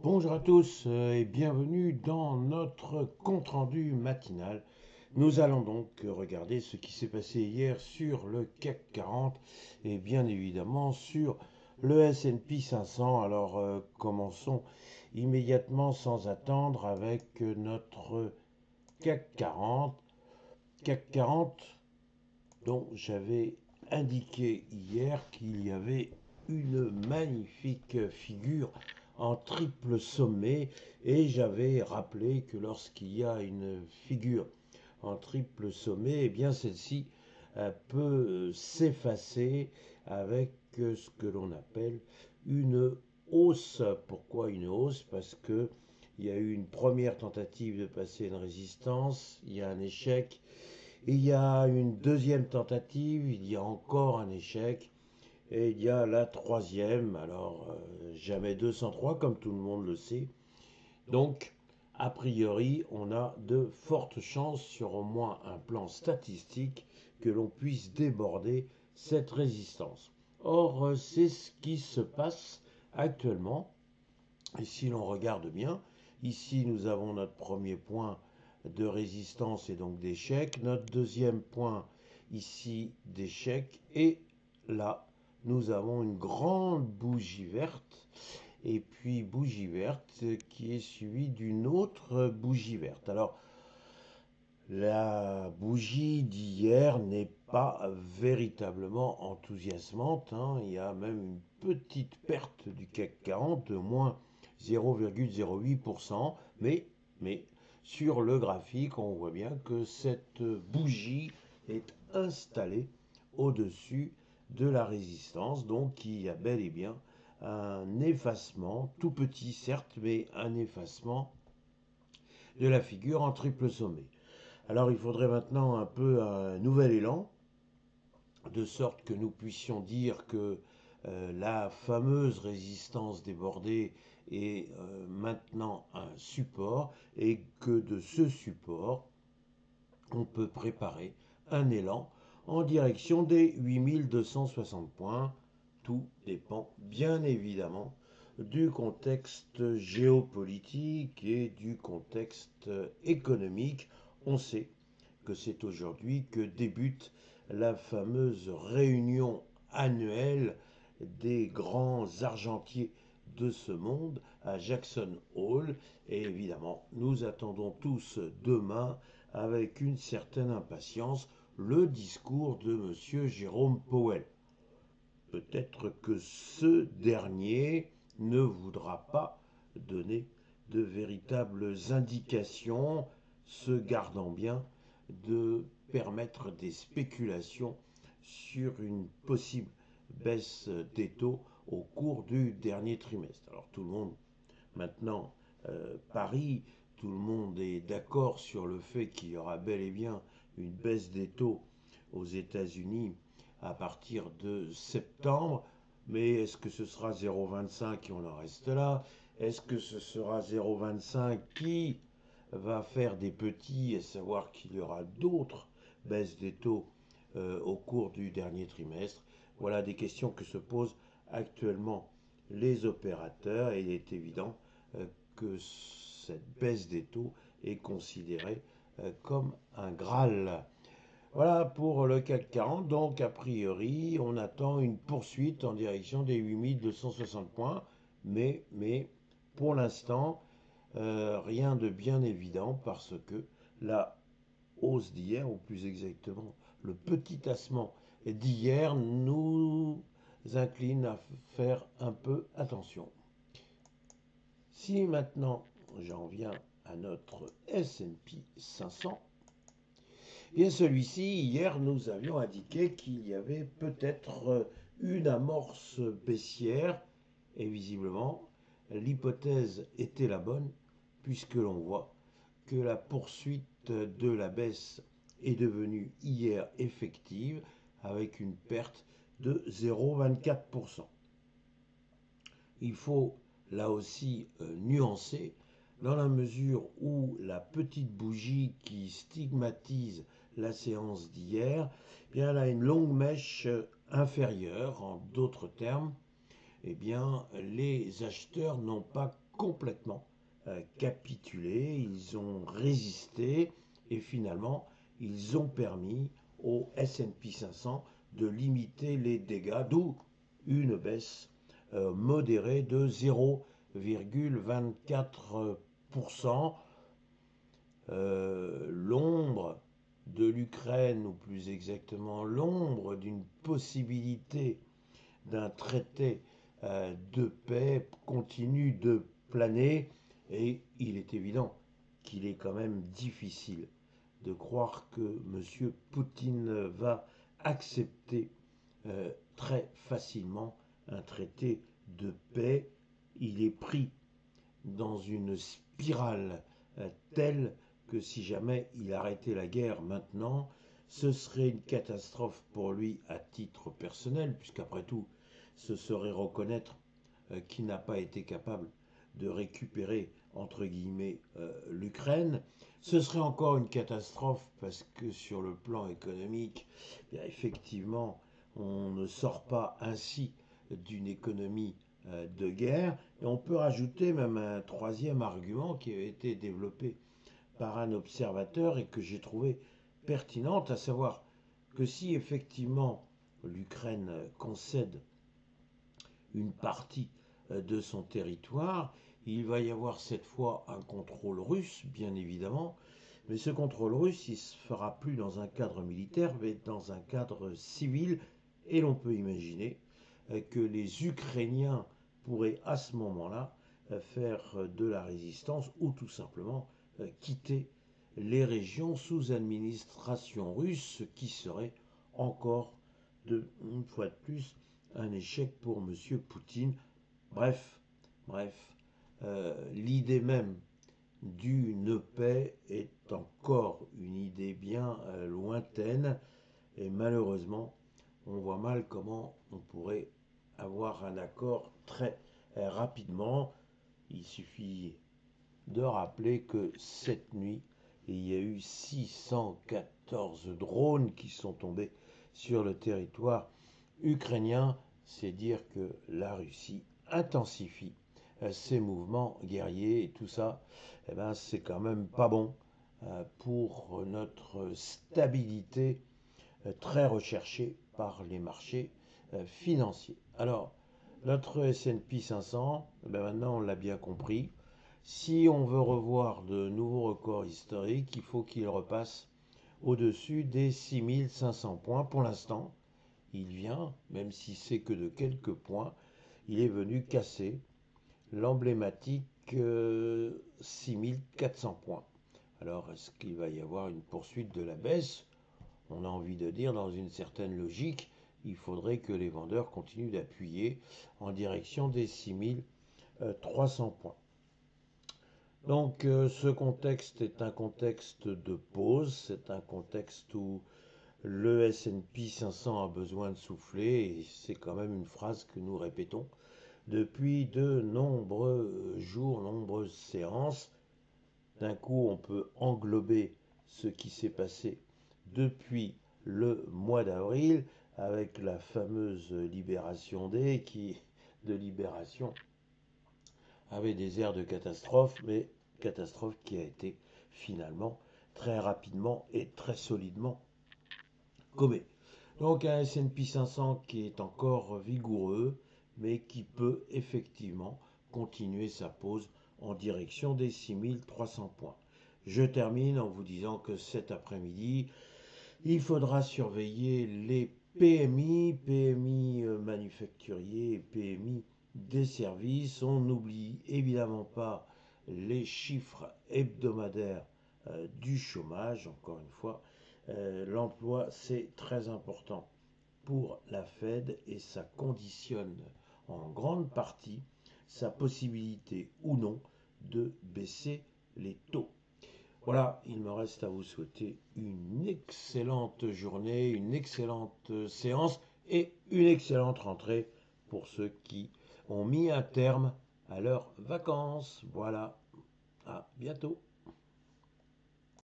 Bonjour à tous et bienvenue dans notre compte-rendu matinal. Nous allons donc regarder ce qui s'est passé hier sur le CAC 40 et bien évidemment sur le S&P 500. Alors commençons immédiatement sans attendre avec notre CAC 40. CAC 40 dont j'avais indiqué hier qu'il y avait une magnifique figure en triple sommet et j'avais rappelé que lorsqu'il y a une figure en triple sommet, eh bien celle-ci peut s'effacer avec ce que l'on appelle une hausse. Pourquoi une hausse? Parce que il y a eu une première tentative de passer une résistance, il y a un échec, il y a une deuxième tentative, il y a encore un échec, et il y a la troisième, alors jamais 203 comme tout le monde le sait. Donc, a priori, on a de fortes chances sur au moins un plan statistique que l'on puisse déborder cette résistance. Or, c'est ce qui se passe actuellement. Et si l'on regarde bien, ici nous avons notre premier point de résistance et donc d'échec, notre deuxième point ici d'échec, et là nous avons une grande bougie verte, et puis bougie verte qui est suivie d'une autre bougie verte. Alors la bougie d'hier n'est pas véritablement enthousiasmante, hein. Il y a même une petite perte du CAC 40 de moins 0,08%, mais sur le graphique, on voit bien que cette bougie est installée au-dessus de la résistance, donc il y a bel et bien un effacement, tout petit certes, mais un effacement de la figure en triple sommet. Alors il faudrait maintenant un peu un nouvel élan, de sorte que nous puissions dire que la fameuse résistance débordée est maintenant un support et que de ce support, on peut préparer un élan en direction des 8260 points. Tout dépend bien évidemment du contexte géopolitique et du contexte économique. On sait que c'est aujourd'hui que débute la fameuse réunion annuelle des grands argentiers de ce monde à Jackson Hole. Et évidemment, nous attendons tous demain avec une certaine impatience le discours de M. Jérôme Powell. Peut-être que ce dernier ne voudra pas donner de véritables indications, se gardant bien de permettre des spéculations sur une possible baisse des taux au cours du dernier trimestre. Alors tout le monde maintenant parie, tout le monde est d'accord sur le fait qu'il y aura bel et bien une baisse des taux aux États-Unis à partir de septembre. Mais est-ce que ce sera 0,25 et on en reste là? Est-ce que ce sera 0,25 qui va faire des petits, et savoir qu'il y aura d'autres baisses des taux au cours du dernier trimestre? Voilà des questions que se posent actuellement les opérateurs et il est évident que cette baisse des taux est considérée comme un Graal. Voilà pour le CAC 40. Donc, a priori, on attend une poursuite en direction des 8260 points. Mais pour l'instant, rien de bien évident parce que la hausse d'hier, ou plus exactement le petit tassement d'hier, nous incline à faire un peu attention. Si maintenant j'en viens à notre S&P 500, bien celui-ci, hier, nous avions indiqué qu'il y avait peut-être une amorce baissière, et visiblement, l'hypothèse était la bonne, puisque l'on voit que la poursuite de la baisse est devenue hier effective, avec une perte de 0,24%. Il faut là aussi nuancer, dans la mesure où la petite bougie qui stigmatise la séance d'hier, eh bien, elle a une longue mèche inférieure. En d'autres termes, eh bien, les acheteurs n'ont pas complètement capitulé, ils ont résisté et finalement ils ont permis au S&P 500 de limiter les dégâts, d'où une baisse modérée de 0,24%. L'ombre de l'Ukraine, ou plus exactement l'ombre d'une possibilité d'un traité de paix continue de planer, et il est évident qu'il est quand même difficile de croire que M. Poutine va accepter très facilement un traité de paix. Il est pris dans une spirale telle que si jamais il arrêtait la guerre maintenant, ce serait une catastrophe pour lui à titre personnel, puisqu'après tout, ce serait reconnaître qu'il n'a pas été capable de récupérer, entre guillemets, l'Ukraine. Ce serait encore une catastrophe parce que sur le plan économique, bien, effectivement, on ne sort pas ainsi d'une économie de guerre. Et on peut rajouter même un troisième argument qui a été développé par un observateur et que j'ai trouvé pertinente, à savoir que si effectivement l'Ukraine concède une partie de son territoire, il va y avoir cette fois un contrôle russe, bien évidemment, mais ce contrôle russe, il ne se fera plus dans un cadre militaire, mais dans un cadre civil, et l'on peut imaginer que les Ukrainiens pourraient à ce moment-là faire de la résistance ou tout simplement quitter les régions sous administration russe, ce qui serait encore une fois de plus un échec pour M. Poutine. Bref, l'idée même d'une paix est encore une idée bien lointaine et malheureusement, on voit mal comment on pourrait avoir un accord très rapidement. Il suffit de rappeler que cette nuit, il y a eu 614 drones qui sont tombés sur le territoire ukrainien. C'est dire que la Russie intensifie ses mouvements guerriers et tout ça, eh ben, c'est quand même pas bon pour notre stabilité très recherchée par les marchés financiers. Alors, notre S&P 500, ben maintenant on l'a bien compris, si on veut revoir de nouveaux records historiques, il faut qu'il repasse au-dessus des 6500 points. Pour l'instant, il vient, même si c'est que de quelques points, il est venu casser l'emblématique 6400 points. Alors, est-ce qu'il va y avoir une poursuite de la baisse? On a envie de dire, dans une certaine logique, il faudrait que les vendeurs continuent d'appuyer en direction des 6300 points. Donc ce contexte est un contexte de pause, c'est un contexte où le S&P 500 a besoin de souffler, et c'est quand même une phrase que nous répétons depuis de nombreux jours, nombreuses séances. D'un coup, on peut englober ce qui s'est passé depuis le mois d'avril avec la fameuse Libération Day qui, de libération, avait des airs de catastrophe, mais catastrophe qui a été finalement très rapidement et très solidement gommée. Donc un S&P 500 qui est encore vigoureux, mais qui peut effectivement continuer sa pause en direction des 6300 points. Je termine en vous disant que cet après-midi, il faudra surveiller les PMI manufacturiers et PMI des services. On n'oublie évidemment pas les chiffres hebdomadaires du chômage. Encore une fois, l'emploi, c'est très important pour la Fed et ça conditionne en grande partie sa possibilité ou non de baisser les taux. Voilà, il me reste à vous souhaiter une excellente journée, une excellente séance et une excellente rentrée pour ceux qui ont mis un terme à leurs vacances. Voilà, à bientôt.